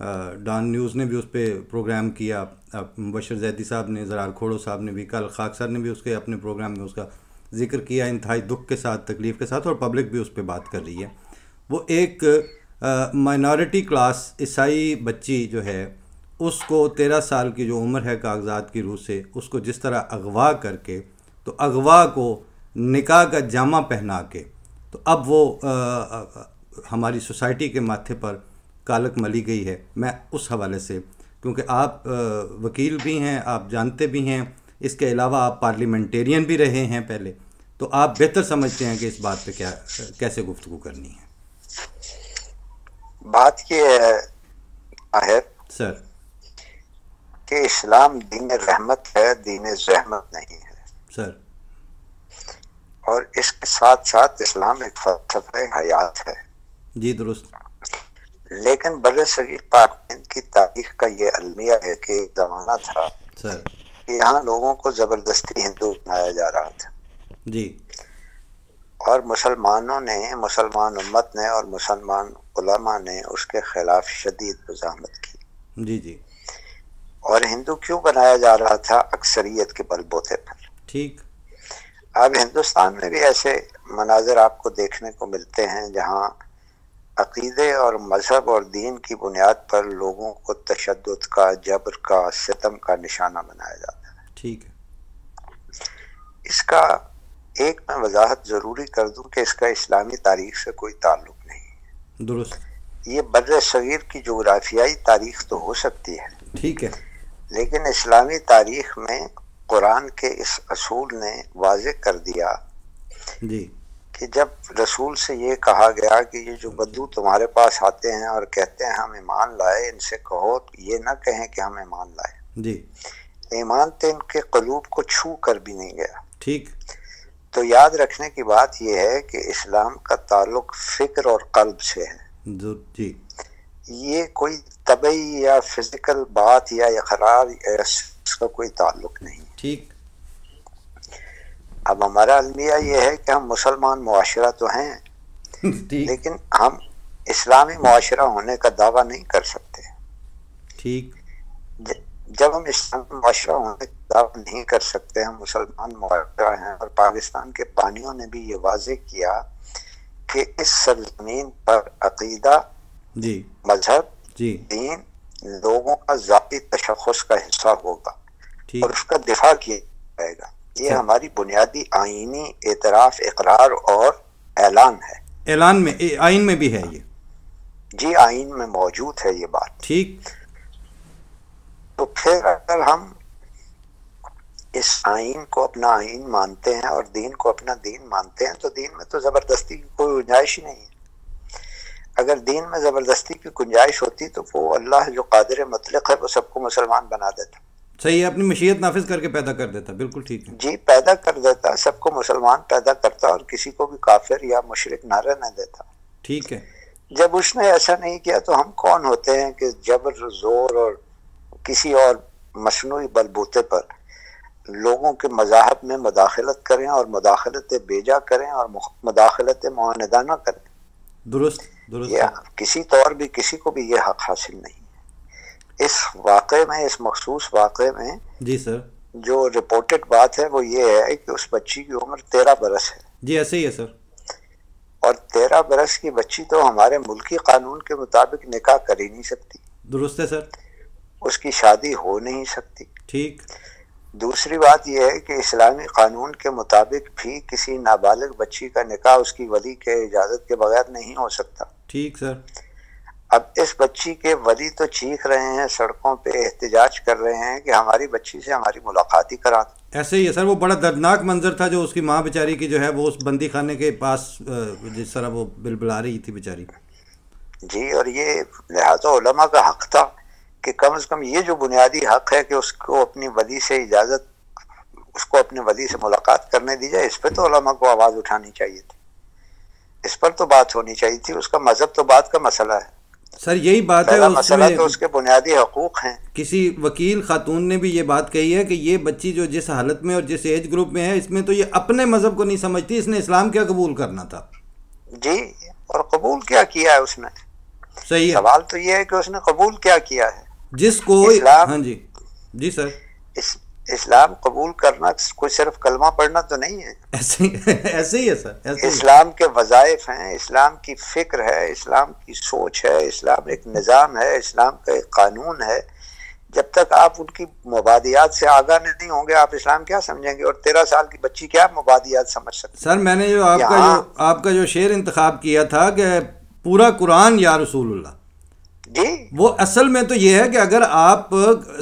Dawn news نے بھی اس پہ پروگرام کیا، مبشر زیدی صاحب نے، زرار کھوڑو صاحب نے بھی، کل خاک سر نے بھی اس کے اپنے پروگرام میں اس کا ذکر کیا انتہائی دکھ کے ساتھ، تکلیف کے ساتھ، اور پبلک بھی اس پہ بات کر رہی ہے۔ وہ ایک مائنارٹی کلاس عیسائی بچی جو ہے، اس کو 13 سال کی جو عمر ہے کاغذات کی روح سے، اس کو جس طرح اغوا کر کے، تو اغوا کو نکاح کا جامہ پہنا کے، تو اب وہ ہماری سوسائٹی کے ماتھے پر کالک ملی گئی ہے۔ میں اس حوالے سے، کیونکہ آپ وکیل بھی ہیں، آپ جانتے بھی ہیں، اس کے علاوہ آپ پارلیمنٹیرین بھی رہے ہیں پہلے، تو آپ بہتر سمجھتے ہیں کہ اس بات پہ کیسے گفتگو کرنی ہے۔ بات یہ ہے سر کہ اسلام دین رحمت ہے، دین زحمت نہیں ہے سر، اور اس کے ساتھ ساتھ اسلام ایک فلسفہ حیات ہے۔ جی درست۔ لیکن بر صغیر پاک ہند کی تاریخ کا یہ المیہ ہے کہ ایک زمانہ تھا سر کہ یہاں لوگوں کو زبردستی ہندو بنایا جا رہا تھا، جی، اور مسلمانوں نے، مسلمان امت نے اور مسلمان علماء نے اس کے خلاف شدید مزاحمت کی۔ جی جی، اور ہندو کیوں بنایا جا رہا تھا؟ اکثریت کے بل بوتے پر۔ ٹھیک۔ اب ہندوستان میں بھی ایسے مناظر آپ کو دیکھنے کو ملتے ہیں جہاں عقیدے اور مذہب اور دین کی بنیاد پر لوگوں کو تشدد کا، جبر کا، ستم کا نشانہ بنایا جاتا ہے۔ ٹھیک ہے۔ اس کا ایک میں وضاحت ضروری کر دوں کہ اس کا اسلامی تاریخ سے کوئی تعلق نہیں۔ درست۔ یہ بر صغیر کی جغرافیائی تاریخ تو ہو سکتی ہے، ٹھیک ہے، لیکن اسلامی تاریخ میں قرآن کے اس اصول نے واضح کر دیا جی، کہ جب رسول سے یہ کہا گیا کہ یہ جو بدو تمہارے پاس آتے ہیں اور کہتے ہیں ہم ایمان لائے، ان سے کہو یہ نہ کہیں کہ ہم ایمان لائے، جی، ایمان تو ان کے قلوب کو چھو کر بھی نہیں گیا۔ ٹھیک۔ تو یاد رکھنے کی بات یہ ہے کہ اسلام کا تعلق فکر اور قلب سے ہے، جی، یہ کوئی طبعی یا فزیکل بات یا اقرار، اس کا کوئی تعلق نہیں۔ ٹھیک۔ اب ہمارا المیہ یہ ہے کہ ہم مسلمان معاشرہ تو ہیں، لیکن ہم اسلامی معاشرہ ہونے کا دعویٰ نہیں کر سکتے۔ ٹھیک۔ جب ہم اسلامی معاشرہ ہونے کا دعویٰ نہیں کر سکتے، ہم مسلمان معاشرہ ہیں، اور پاکستان کے بانیوں نے بھی یہ واضح کیا کہ اس سرزمین پر عقیدہ، جی، مذہب، جی، دین لوگوں کا ذاتی تشخص کا حصہ ہوگا ٹھیک، اور اس کا دفاع کیا جائے گا۔ یہ سر، ہماری بنیادی آئینی اعتراف، اقرار اور اعلان ہے۔ اعلان میں، آئین میں بھی ہے یہ۔ جی، آئین میں موجود ہے یہ بات۔ ٹھیک۔ تو پھر اگر ہم اس آئین کو اپنا آئین مانتے ہیں اور دین کو اپنا دین مانتے ہیں، تو دین میں تو زبردستی کی کوئی گنجائش ہی نہیں ہے۔ اگر دین میں زبردستی کی گنجائش ہوتی تو وہ اللہ جو قادر مطلق ہے وہ سب کو مسلمان بنا دیتا۔ صحیح ہے، اپنی مشیت نافذ کر کے پیدا کر دیتا، بالکل ٹھیک ہے۔ جی، پیدا کر دیتا، سب کو مسلمان پیدا کرتا اور کسی کو بھی کافر یا مشرک نہ رہنے دیتا۔ ٹھیک ہے۔ جب اس نے ایسا نہیں کیا تو ہم کون ہوتے ہیں کہ جبر، زور اور کسی اور مصنوعی بلبوتے پر لوگوں کے مذاہب میں مداخلت کریں اور مداخلت بیجا کریں اور مداخلت معاندانہ کریں۔ درست، درست۔ یہ کسی طور بھی کسی کو بھی یہ حق حاصل نہیں ہے۔ اس واقعے میں، اس مخصوص واقعے میں جی سر، جو رپورٹڈ بات ہے وہ یہ ہے کہ اس بچی کی عمر 13 برس ہے، جی ایسے ہی ہے سر۔ اور 13 برس کی بچی تو ہمارے ملکی قانون کے مطابق نکاح کر ہی نہیں سکتی، درست ہے سر۔ اس کی شادی ہو نہیں سکتی۔ ٹھیک۔ دوسری بات یہ ہے کہ اسلامی قانون کے مطابق بھی کسی نابالغ بچی کا نکاح اس کی ولی کے اجازت کے بغیر نہیں ہو سکتا۔ ٹھیک سر۔ اب اس بچی کے ولی تو چیخ رہے ہیں، سڑکوں پہ احتجاج کر رہے ہیں کہ ہماری بچی سے ہماری ملاقات ہی کرا دو۔ ایسے ہی ہے سر، وہ بڑا دردناک منظر تھا جو اس کی ماں بیچاری کی جو ہے وہ اس بندی خانے کے پاس جس طرح وہ بلبلا رہی تھی بیچاری۔ جی، اور یہ لہذا علماء کا حق تھا کہ کم از کم یہ جو بنیادی حق ہے کہ اس کو اپنی ولی سے اجازت، اس کو اپنے ولی سے ملاقات کرنے دی جائے، اس پہ تو علماء کو آواز اٹھانی چاہیے تھی، اس پر تو بات ہونی چاہیے تھی۔ اس کا مذہب تو بات کا مسئلہ ہے سر، یہی بات ہے، پہلا اس مسئلہ میں تو اس کے بنیادی حقوق ہیں۔ کسی وکیل خاتون نے بھی یہ بات کہی ہے کہ یہ بچی جو جس حالت میں اور جس ایج گروپ میں ہے، اس میں تو یہ اپنے مذہب کو نہیں سمجھتی، اس نے اسلام کیا قبول کرنا تھا۔ جی، اور قبول کیا کیا ہے اس نے؟ صحیح ہے. سوال تو یہ ہے کہ اس نے قبول کیا کیا ہے. جس کو اسلام، ہاں جی جی سر، اسلام قبول کرنا کوئی صرف کلمہ پڑھنا تو نہیں ہے. ایسے ہی ہے سر، ایسے ہی. اسلام کے وظائف ہیں، اسلام کی فکر ہے، اسلام کی سوچ ہے، اسلام ایک نظام ہے، اسلام کا ایک قانون ہے. جب تک آپ ان کی مبادیات سے آگاہ نہیں ہوں گے آپ اسلام کیا سمجھیں گے؟ اور 13 سال کی بچی کیا مبادیات سمجھ سکتی؟ سر میں نے جو آپ کا جو شعر انتخاب کیا تھا کہ پورا قرآن یا رسول اللہ، جی وہ اصل میں تو یہ ہے کہ اگر آپ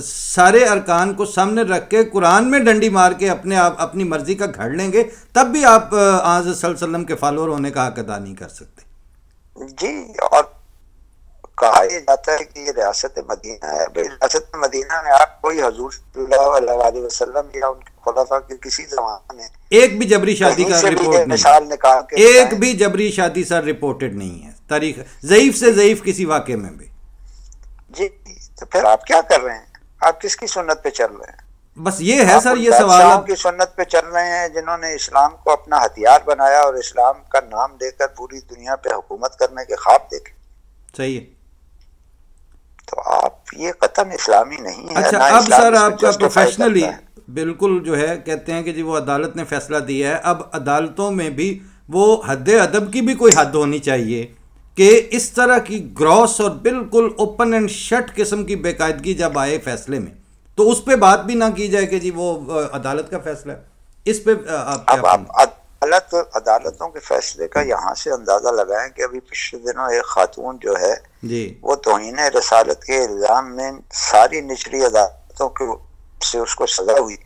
سارے ارکان کو سامنے رکھ کے قرآن میں ڈنڈی مار کے اپنی مرضی کا گھڑ لیں گے تب بھی آپ آج صلی اللہ علیہ وسلم کے فالوور ہونے کا حق ادا نہیں کر سکتے. جی. اور کہا یہ جاتا ہے کہ یہ ریاست مدینہ ہے. ریاست مدینہ میں آپ کوئی حضور صلی اللہ علیہ وسلم یا ان کے خلفاء کے کسی زمانے میں ایک بھی جبری شادی کا رپورٹ نہیں، ایک بھی جبری شادی سر رپورٹڈ نہیں ہے تاریخ، ضعیف سے ضعیف کسی واقعے میں بھی. جی تو پھر آپ کیا کر رہے ہیں؟ آپ کس کی سنت پہ چل رہے ہیں؟ بس یہ ہے سر، یہ سوال کی سنت پہ چل رہے ہیں جنہوں نے اسلام کو اپنا ہتھیار بنایا اور اسلام کا نام دے کر پوری دنیا پہ حکومت کرنے کے خواب دیکھے. صحیح ہے. تو آپ یہ قطعاً اسلامی نہیں ہے. اچھا اب سر آپ کا پروفیشنلی بالکل جو ہے کہتے ہیں کہ جی وہ عدالت نے فیصلہ دیا ہے، اب عدالتوں میں بھی وہ حد ادب کی بھی کوئی حد ہونی چاہیے کہ اس طرح کی گراس اور بالکل اوپن اینڈ شٹ قسم کی بے قاعدگی جب آئے فیصلے میں تو اس پہ بات بھی نہ کی جائے کہ جی وہ عدالت کا فیصلہ ہے. اس پہ آپ عدالتوں کے فیصلے کا یہاں سے اندازہ لگائیں کہ ابھی پچھلے دنوں ایک خاتون جو ہے جی وہ توہین رسالت کے الزام میں ساری نچلی عدالتوں کے سے اس کو سزا ہوئی،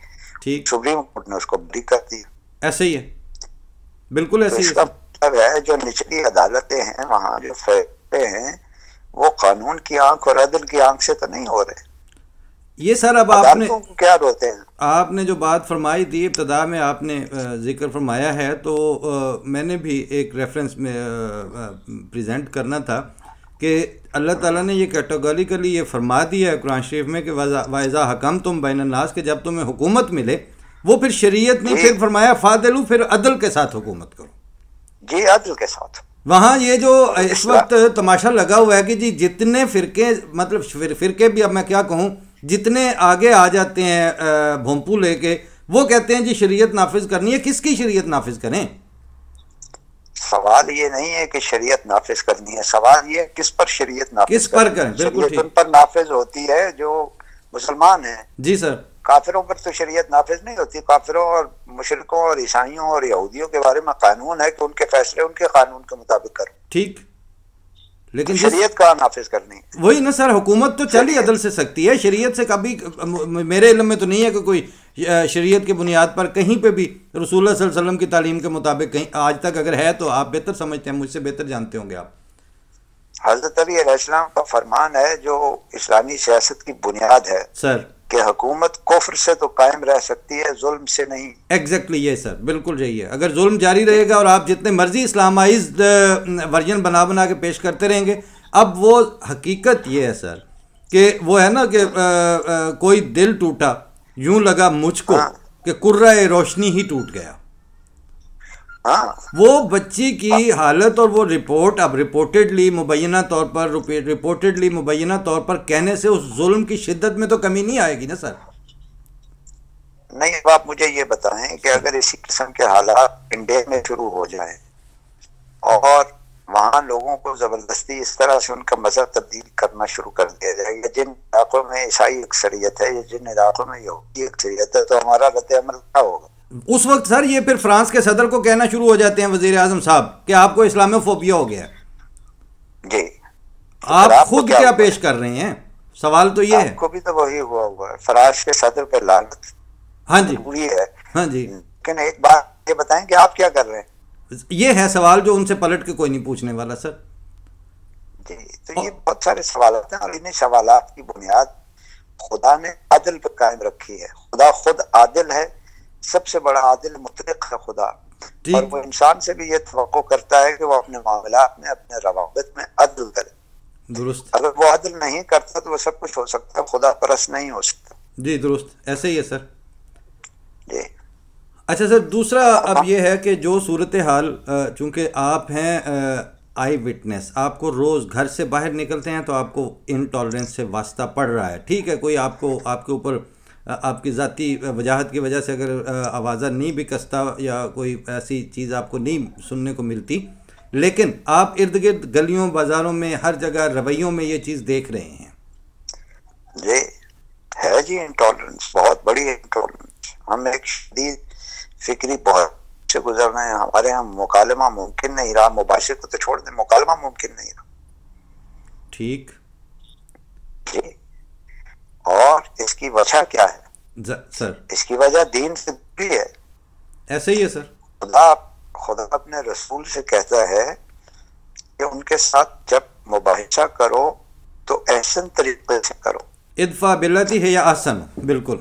ٹھیک، سپریم کورٹ نے اس کو بری کر دی. ایسے ہی ہے، بالکل ایسے ہی ہے. مطلب ہے جو نچلی عدالتیں ہیں وہاں جو فیصلے ہیں وہ قانون کی آنکھ اور عدل کی آنکھ سے تو نہیں ہو رہے. یہ سر اب آپ نے کیا روتے ہیں؟ آپ نے جو بات فرمائی تھی ابتدا میں آپ نے ذکر فرمایا ہے تو میں نے بھی ایک ریفرنس میں پریزنٹ کرنا تھا کہ اللہ تعالیٰ نے یہ کیٹیگوریکلی یہ فرما دیا ہے قرآن شریف میں کہ وَإِذَا حَكَمْتُمْ بَيْنَ النَّاسِ کہ جب تمہیں حکومت ملے وہ پھر شریعت نہیں، پھر فرمایا فَعْدِلُوا، پھر عدل کے ساتھ حکومت کرو. جی عدل کے ساتھ. وہاں یہ جو اس وقت تماشا لگا ہوا ہے کہ جی جتنے فرقے، مطلب فرقے بھی اب میں کیا کہوں، جتنے آگے آ جاتے ہیں بھونپو لے کے، وہ کہتے ہیں جی شریعت نافذ کرنی ہے. کس کی شریعت نافذ کریں؟ سوال یہ نہیں ہے کہ شریعت نافذ کرنی ہے، سوال یہ کس پر شریعت نافذ کس پر کریں. شریعت ان پر نافذ ہوتی ہے جو مسلمان ہیں. جی سر. کافروں پر تو شریعت نافذ نہیں ہوتی. کافروں اور مشرکوں اور عیسائیوں اور یہودیوں کے بارے میں قانون ہے کہ ان کے فیصلے ان کے قانون کے مطابق کرو. ٹھیک، لیکن شریعت کا نافذ کرنی ہے. وہی نا سر، حکومت تو چل ہی عدل سے سکتی ہے، شریعت سے کبھی میرے علم میں تو نہیں ہے کہ کوئی شریعت کی بنیاد پر کہیں پہ بھی رسول اللہ صلی اللہ علیہ وسلم کی تعلیم کے مطابق کہیں آج تک اگر ہے تو آپ بہتر سمجھتے ہیں، مجھ سے بہتر جانتے ہوں گے آپ. حضرت علی علیہ السلام کا فرمان ہے جو اسلامی سیاست کی بنیاد ہے سر کہ حکومت کفر سے تو قائم رہ سکتی ہے، ظلم سے نہیں. ایگزیکٹلی یہ سر بالکل یہی ہے. اگر ظلم جاری رہے گا اور آپ جتنے مرضی اسلامائزڈ ورژن بنا کے پیش کرتے رہیں گے، اب وہ حقیقت یہ ہے سر کہ وہ ہے نا کہ کوئی دل ٹوٹا یوں لگا مجھ کو کہ کرۂ روشنی ہی ٹوٹ گیا. وہ بچی کی حالت اور وہ رپورٹ اب رپورٹڈلی مبینہ طور پر کہنے سے اس ظلم کی شدت میں تو کمی نہیں آئے گی نا سر. نہیں، اب آپ مجھے یہ بتائیں کہ اگر اسی قسم کے حالات انڈیا میں شروع ہو جائیں اور وہاں لوگوں کو زبردستی اس طرح سے ان کا مذہب تبدیل کرنا شروع کر دیا جائے گا، جن علاقوں میں عیسائی اکثریت ہے یا جن علاقوں میں یہودی اکثریت ہے، تو ہمارا رد عمل کیا ہوگا؟ اس وقت سر یہ پھر فرانس کے صدر کو کہنا شروع ہو جاتے ہیں وزیر اعظم صاحب کہ آپ کو اسلام فوبیا ہو گیا ہے. جی آپ خود کیا پیش کر رہے ہیں؟ سوال تو یہ ہے. آپ کو بھی تو وہی ہوا ہے، فرانس کے صدر پہ لعنت. ہاں جی ہے. ہاں جی، لیکن ایک بات یہ بتائیں کہ آپ کیا کر رہے ہیں؟ یہ ہے سوال جو ان سے پلٹ کے کوئی نہیں پوچھنے والا سر. جی تو یہ بہت سارے سوالات ہیں اور انہیں سوالات کی بنیاد خدا نے عدل پہ قائم رکھی ہے. خدا خود عادل ہے، سب سے بڑا عادل مطلق ہے خدا، اور وہ انسان سے بھی یہ توقع کرتا ہے کہ وہ اپنے معاملات میں اپنے روابط میں عدل کرے. درست. اگر وہ عدل نہیں کرتا تو وہ سب کچھ ہو سکتا، خدا پرست نہیں ہو سکتا. جی درست، ایسے ہی ہے سر. جی اچھا سر، دوسرا اب یہ ہے کہ جو صورتحال چونکہ آپ ہیں آئی وٹنس، آپ کو روز گھر سے باہر نکلتے ہیں تو آپ کو انٹالرنس سے واسطہ پڑ رہا ہے، ٹھیک ہے، کوئی آپ کے اوپر آپ کی ذاتی وجاہت کی وجہ سے اگر آوازہ نہیں بھی کستا یا کوئی ایسی چیز آپ کو نہیں سننے کو ملتی، لیکن آپ ارد گرد گلیوں بازاروں میں ہر جگہ رویوں میں یہ چیز دیکھ رہے ہیں. جی ہے جی، انٹالرنس بہت بڑی ہے انٹالرنس. ہم ایک شدید فکری بہت سے گزر رہے ہیں. ہمارے یہاں مکالمہ ممکن نہیں رہا، مباشر کو تو چھوڑ دیں، مکالمہ ممکن نہیں رہا. ٹھیک جی، اور اس کی وجہ کیا ہے سر؟ اس کی وجہ دین سے بھی ہے. ایسے ہی ہے سر. خدا اپنے رسول سے کہتا ہے کہ ان کے ساتھ جب مباحثہ کرو تو احسن طریقے سے کرو، ادفع باللتی ہے یا احسن. بالکل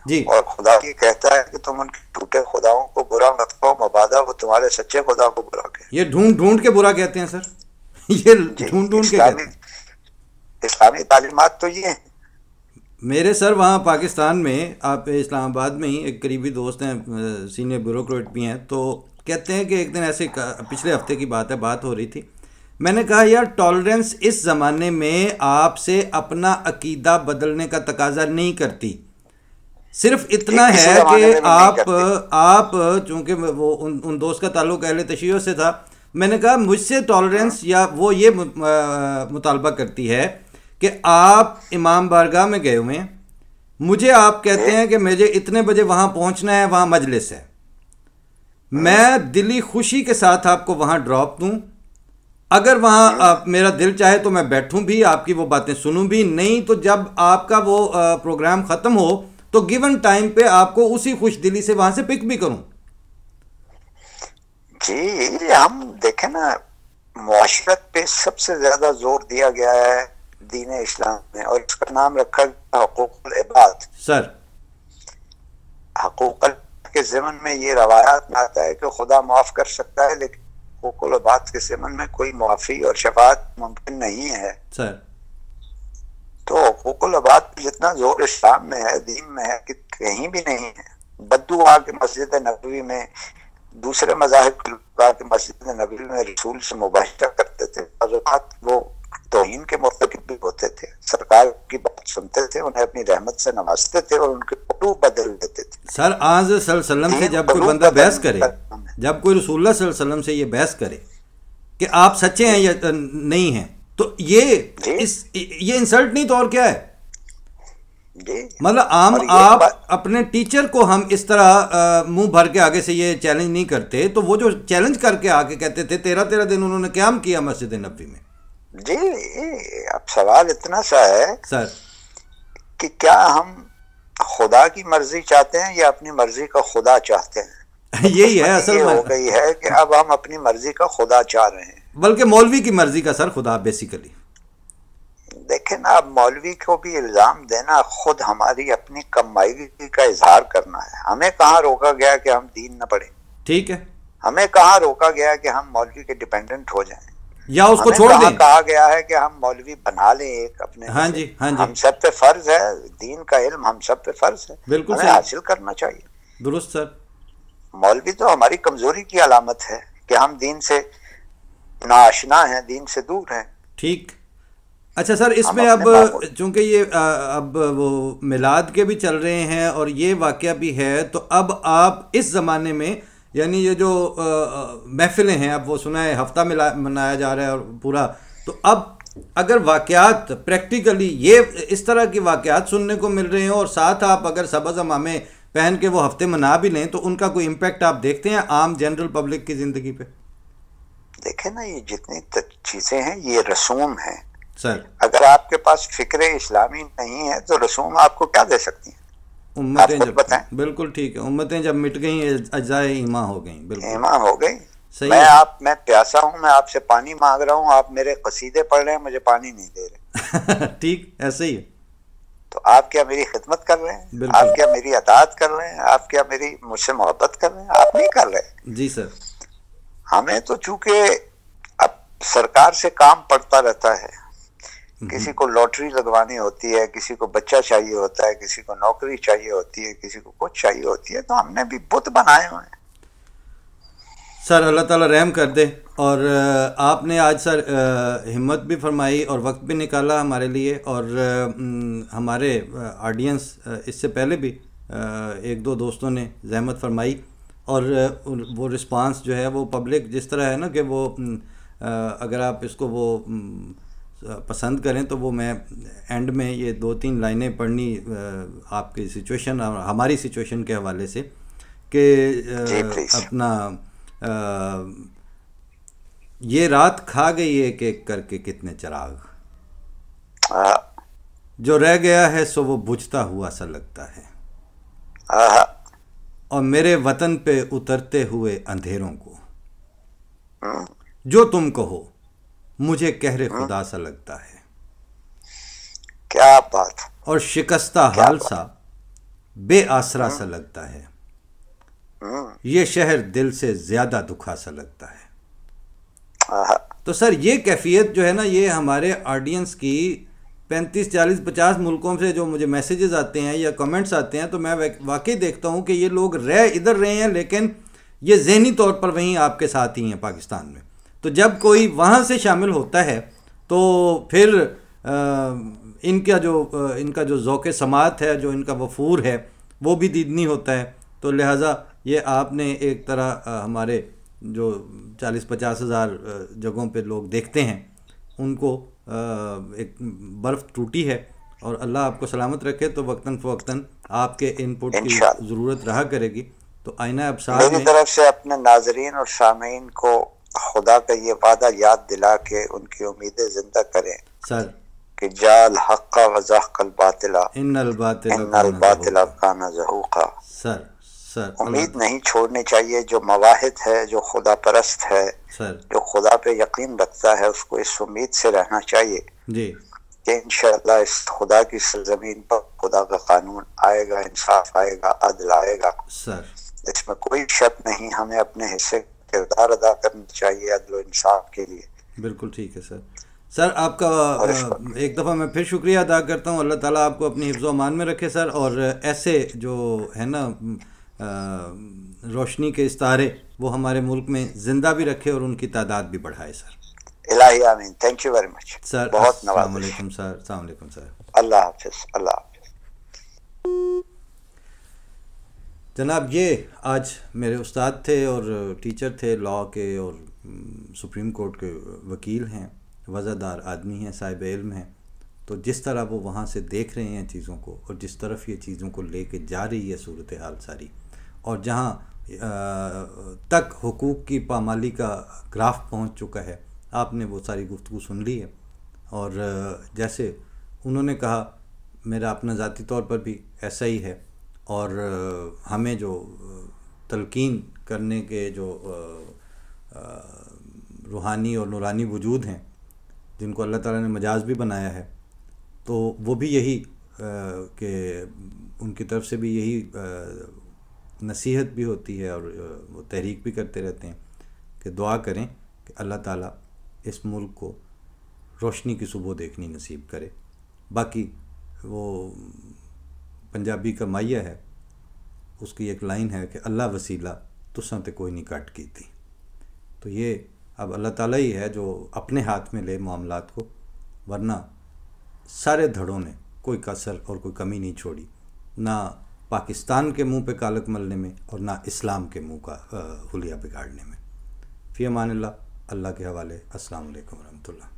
جی. اور خدا یہ کہتا ہے کہ تم ان کے جھوٹے خداؤں کو برا مت کہو، مبادا وہ تمہارے سچے خدا کو برا کہے. یہ ڈھونڈ کے برا کہتے ہیں سر، یہ ڈھونڈ کے کہتے ہیں. اسلامی تعلیمات تو یہ ہیں. میرے سر وہاں پاکستان میں، آپ اسلام آباد میں ہی ایک قریبی دوست ہیں، سینئر بیوروکریٹ بھی ہیں، تو کہتے ہیں کہ ایک دن ایسے پچھلے ہفتے کی بات ہو رہی تھی، میں نے کہا یار ٹالرنس اس زمانے میں آپ سے اپنا عقیدہ بدلنے کا تقاضا نہیں کرتی، صرف اتنا ہے کہ آپ چونکہ وہ ان دوست کا تعلق اہل تشیع سے تھا، میں نے کہا مجھ سے ٹالرنس یا وہ یہ مطالبہ کرتی ہے کہ آپ امام بارگاہ میں گئے ہوئے ہیں، مجھے آپ کہتے ہیں کہ مجھے اتنے بجے وہاں پہنچنا ہے، وہاں مجلس ہے، میں دلی خوشی کے ساتھ آپ کو وہاں ڈراپ دوں، اگر وہاں میرا دل چاہے تو میں بیٹھوں بھی، آپ کی وہ باتیں سنوں بھی، نہیں تو جب آپ کا وہ پروگرام ختم ہو تو گیون ٹائم پہ آپ کو اسی خوش دلی سے وہاں سے پک بھی کروں. جی ہم دیکھیں نا، معاشرت پہ سب سے زیادہ زور دیا گیا ہے دین اسلام میں، اور اس کا نام رکھا گیا حقوق العباد. سر حقوق کے ضمن میں یہ روایات میں آتا ہے کہ خدا معاف کر سکتا ہے، لیکن حقوق العباد کے ضمن میں کوئی معافی اور شفاعت ممکن نہیں ہے. سر تو حقوق العباد پہ جتنا زور اسلام میں ہے، دین میں ہے، کہ کہیں بھی نہیں ہے. بدو آ کے مسجد نبوی میں، دوسرے مذاہب کے لوگ آ کے مسجد نبوی میں رسول سے مباحثہ کرتے تھے، اوقات وہ توہین کے مرتکب بھی ہوتے تھے، سرکار کی بات سنتے تھے، انہیں اپنی رحمت سے نوازتے تھے اور ان کے قلوب بدل دیتے تھے. سر آج صلی اللہ علیہ وسلم سے جب کوئی بندہ بحث کرے، جب کوئی رسول اللہ صلی اللہ علیہ وسلم سے یہ بحث کرے کہ آپ سچے ہیں یا نہیں ہیں، تو یہ انسلٹ نہیں تو اور کیا ہے؟ مطلب آپ اپنے ٹیچر کو ہم اس طرح منہ بھر کے آگے سے یہ چیلنج نہیں کرتے، تو وہ جو چیلنج کر کے آگے کہتے تھے 13 دن انہوں نے قیام کیا مسجد نبوی میں. جی اب سوال اتنا سا ہے سر کہ کیا ہم خدا کی مرضی چاہتے ہیں یا اپنی مرضی کا خدا چاہتے ہیں؟ یہی ہے اصل ہو گئی ہے کہ اب ہم اپنی مرضی کا خدا چاہ رہے ہیں، بلکہ مولوی کی مرضی کا سر خدا بیسیکلی. دیکھیں نا، اب مولوی کو بھی الزام دینا خود ہماری اپنی کمائی کا اظہار کرنا ہے. ہمیں کہاں روکا گیا کہ ہم دین نہ پڑھیں؟ ٹھیک ہے. ہمیں کہاں روکا گیا کہ ہم مولوی کے ڈیپینڈنٹ ہو جائیں یا اس کو چھوڑ دیں؟ کہا گیا ہے کہ ہم مولوی بنا لیں ایک اپنے. ہاں جی ہاں جی، ہم سب پہ فرض ہے، دین کا علم ہم سب پہ فرض ہے، بالکل ہمیں حاصل کرنا چاہیے. درست سر. مولوی تو ہماری کمزوری کی علامت ہے کہ ہم دین سے ناآشنا ہیں، دین سے دور ہیں. ٹھیک. اچھا سر، اس میں اب چونکہ یہ اب وہ میلاد کے بھی چل رہے ہیں اور یہ واقعہ بھی ہے، تو اب آپ اس زمانے میں یعنی یہ جو محفلیں ہیں، اب وہ سنا ہے ہفتہ منایا جا رہا ہے اور پورا، تو اب اگر واقعات پریکٹیکلی یہ اس طرح کی واقعات سننے کو مل رہے ہیں اور ساتھ آپ اگر سبز عمامے پہن کے وہ ہفتے منا بھی لیں، تو ان کا کوئی امپیکٹ آپ دیکھتے ہیں عام جنرل پبلک کی زندگی پہ؟ دیکھیں نا، یہ جتنی چیزیں ہیں یہ رسوم ہیں سر. اگر آپ کے پاس فکر اسلامی نہیں ہے تو رسوم آپ کو کیا دے سکتی ہیں؟ امتیں جب بتائیں. بالکل ٹھیک ہے، امتیں جب مٹ گئیں اجزائے ایمان ہو گئیں. بالکل ایمان ہو گئی. میں پیاسا ہوں، میں آپ سے پانی مانگ رہا ہوں، آپ میرے قصیدے پڑھ رہے ہیں، مجھے پانی نہیں دے رہے. ٹھیک ایسے ہی ہے. تو آپ کیا میری خدمت کر رہے ہیں؟ آپ کیا میری اطاعت کر رہے ہیں؟ آپ کیا مجھ سے محبت کر رہے ہیں؟ آپ نہیں کر رہے. جی سر. ہمیں تو چونکہ اب سرکار سے کام پڑتا رہتا ہے، کسی کو لاٹری لگوانی ہوتی ہے، کسی کو بچہ چاہیے ہوتا ہے، کسی کو نوکری چاہیے ہوتی ہے، کسی کو کچھ چاہیے ہوتی ہے، تو ہم نے بھی بت بنائے ہوئے ہیں. سر اللہ تعالیٰ رحم کر دے. اور آپ نے آج سر ہمت بھی فرمائی اور وقت بھی نکالا ہمارے لیے، اور ہمارے آڈینس اس سے پہلے بھی ایک دو دوستوں نے زحمت فرمائی، اور وہ رسپانس جو ہے وہ پبلک جس طرح ہے نا کہ وہ اگر آپ اس کو وہ پسند کریں تو وہ میں اینڈ میں یہ 2-3 لائنیں پڑھنی آپ کی سچویشن اور ہماری سچویشن کے حوالے سے کہ اپنا یہ رات کھا گئی ایک ایک کر کے کتنے چراغ، جو رہ گیا ہے سو وہ بجھتا ہوا سا لگتا ہے، اور میرے وطن پہ اترتے ہوئے اندھیروں کو جو تم کہو مجھے قہر خدا سا لگتا ہے، کیا بات، اور شکستہ حال سا بے آسرا سا لگتا ہے، یہ شہر دل سے زیادہ دکھا سا لگتا ہے۔ تو سر یہ کیفیت جو ہے نا، یہ ہمارے آڈینس کی 35 40 50 ملکوں سے جو مجھے میسیجز آتے ہیں یا کمنٹس آتے ہیں، تو میں واقعی دیکھتا ہوں کہ یہ لوگ ادھر رہے ہیں لیکن یہ ذہنی طور پر وہیں آپ کے ساتھ ہی ہیں پاکستان میں۔ تو جب کوئی وہاں سے شامل ہوتا ہے تو پھر ان کا جو ذوق سماعت ہے، جو ان کا وفور ہے، وہ بھی دیدنی ہوتا ہے۔ تو لہٰذا یہ آپ نے ایک طرح ہمارے جو 40-50 ہزار جگہوں پہ لوگ دیکھتے ہیں ان کو ایک برف ٹوٹی ہے، اور اللہ آپ کو سلامت رکھے۔ تو وقتاً فوقتاً آپ کے ان پٹ کی ضرورت رہا کرے گی۔ تو آئینہ ابصار میں میری طرف سے اپنے ناظرین اور سامعین کو خدا کا یہ وعدہ یاد دلا کے ان کی امیدیں زندہ کریں سر کہ جا الحق وزحق الباطل ان الباطل کان زہوقا۔ سر امید نہیں چھوڑنی چاہیے، جو مواحد ہے، جو خدا پرست ہے، جو خدا پہ یقین رکھتا ہے، اس کو اس امید سے رہنا چاہیے جی کہ انشاءاللہ اس خدا کی سرزمین پر خدا کا قانون آئے گا، انصاف آئے گا، عدل آئے گا۔ سر اس میں کوئی شک نہیں، ہمیں اپنے حصے کردار ادا کرنا چاہیے عدل و انصاف کے لیے۔ بالکل ٹھیک ہے سر۔ سر آپ کا ایک دفعہ میں پھر شکریہ ادا کرتا ہوں، اللہ تعالیٰ آپ کو اپنی حفظ و امان میں رکھے سر، اور ایسے جو ہے نا روشنی کے استارے وہ ہمارے ملک میں زندہ بھی رکھے اور ان کی تعداد بھی بڑھائے سر۔ الہی آمین۔ تھینک یو ویری مچ سر۔ بہت السلام علیکم سر۔ السلام علیکم سر۔ اللہ حافظ۔ اللہ حافظ جناب، یہ آج میرے استاد تھے اور ٹیچر تھے لاء کے، اور سپریم کورٹ کے وکیل ہیں، وزادار آدمی ہیں، صاحب علم ہیں۔ تو جس طرح وہ وہاں سے دیکھ رہے ہیں چیزوں کو، اور جس طرف یہ چیزوں کو لے کے جا رہی ہے صورتحال ساری، اور جہاں تک حقوق کی پامالی کا گراف پہنچ چکا ہے، آپ نے وہ ساری گفتگو سن لی ہے۔ اور جیسے انہوں نے کہا، میرا اپنا ذاتی طور پر بھی ایسا ہی ہے، اور ہمیں جو تلقین کرنے کے جو روحانی اور نورانی وجود ہیں، جن کو اللہ تعالیٰ نے مجاز بھی بنایا ہے، تو وہ بھی یہی کہ ان کی طرف سے بھی یہی نصیحت بھی ہوتی ہے، اور وہ تحریک بھی کرتے رہتے ہیں کہ دعا کریں کہ اللہ تعالیٰ اس ملک کو روشنی کی صبح دیکھنی نصیب کرے۔ باقی وہ پنجابی کا مائیا ہے، اس کی ایک لائن ہے کہ اللہ وسیلہ تساں تے کوئی نہیں کٹ کی تھی۔ تو یہ اب اللہ تعالیٰ ہی ہے جو اپنے ہاتھ میں لے معاملات کو، ورنہ سارے دھڑوں نے کوئی کسر اور کوئی کمی نہیں چھوڑی، نہ پاکستان کے منہ پہ کالک ملنے میں، اور نہ اسلام کے منہ کا حلیہ بگاڑنے میں۔ فی امان اللہ، اللہ کے حوالے۔ السلام علیکم ورحمۃ اللہ۔